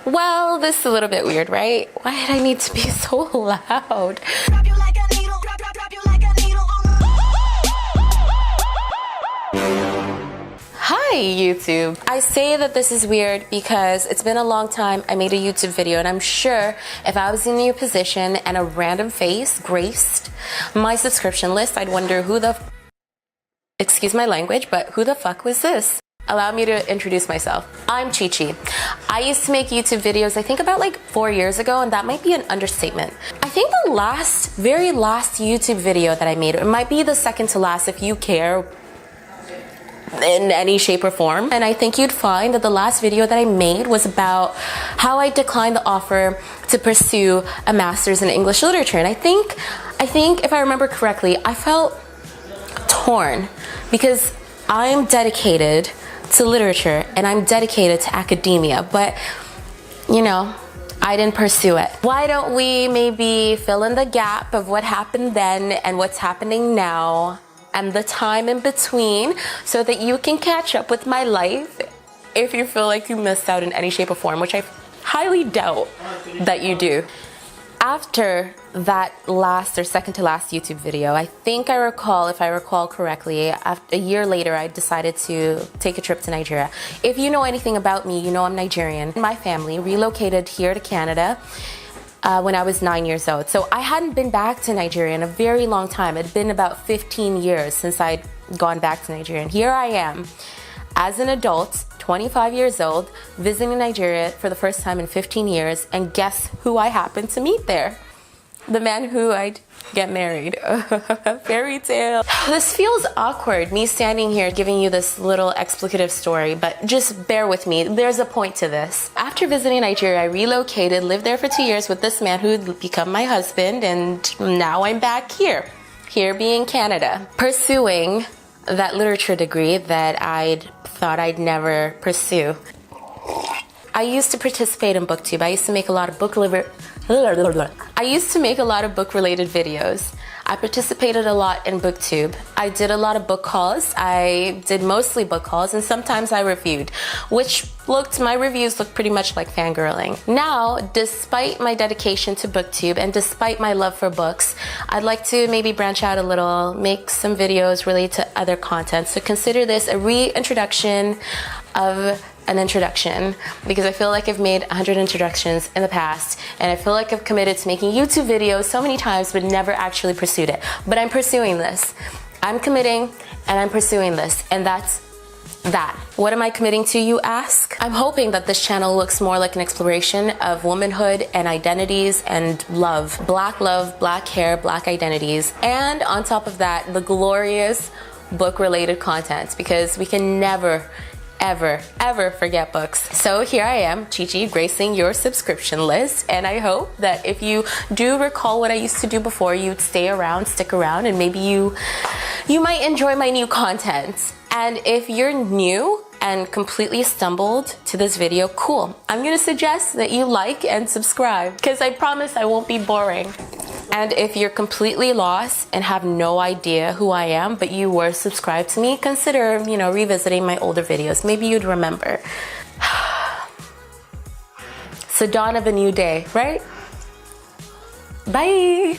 Well, this is a little bit weird, right? Why did I need to be so loud? Hi YouTube. I say that this is weird because it's been a long time I made a YouTube video, and I'm sure if I was in your position and a random face graced my subscription list, I'd wonder who the excuse my language, but who the fuck was this? Allow me to introduce myself. I'm Chi Chi. I used to make YouTube videos, I think about like 4 years ago, and that might be an understatement. I think the very last YouTube video that I made, it might be the second to last if you care in any shape or form. And I think you'd find that the last video that I made was about how I declined the offer to pursue a master's in English literature. And I think if I remember correctly, I felt torn because I'm dedicated to literature and I'm dedicated to academia, but you know, I didn't pursue it. Why don't we maybe fill in the gap of what happened then and what's happening now and the time in between so that you can catch up with my life if you feel like you missed out in any shape or form, which I highly doubt that you do. After that last or second to last YouTube video, I think if I recall correctly, a year later, I decided to take a trip to Nigeria. If you know anything about me, you know I'm Nigerian. My family relocated here to Canada when I was 9 years old. So I hadn't been back to Nigeria in a very long time. It had been about 15 years since I'd gone back to Nigeria. And here I am, as an adult, 25 years old, visiting Nigeria for the first time in 15 years, and guess who I happened to meet there? The man who I'd get married. Fairy tale. This feels awkward, me standing here giving you this little explicative story, but just bear with me. There's a point to this. After visiting Nigeria, I relocated, lived there for 2 years with this man who'd become my husband, and now I'm back here being Canada, pursuing that literature degree that I'd thought I'd never pursue. I used to participate in BookTube. I used to make a lot of book-related videos. I participated a lot in BookTube. I did a lot of book hauls. I did mostly book hauls, and sometimes I reviewed, my reviews looked pretty much like fangirling. Now, despite my dedication to BookTube and despite my love for books, I'd like to maybe branch out a little, make some videos related to other content. So consider this a reintroduction of an introduction, because I feel like I've made 100 introductions in the past, and I feel like I've committed to making YouTube videos so many times but never actually pursued it. But I'm pursuing this. I'm committing and I'm pursuing this, and that's that. What am I committing to, you ask? I'm hoping that this channel looks more like an exploration of womanhood and identities and love, black hair, black identities, and on top of that, the glorious book-related content, because we can never ever forget books. So here I am, Chi Chi, gracing your subscription list, and I hope that if you do recall what I used to do before, you'd stick around, and maybe you might enjoy my new content. And if you're new and completely stumbled to this video, cool. I'm gonna suggest that you like and subscribe, because I promise I won't be boring. And if you're completely lost and have no idea who I am, but you were subscribed to me, consider, revisiting my older videos. Maybe you'd remember. It's the dawn of a new day, right? Bye.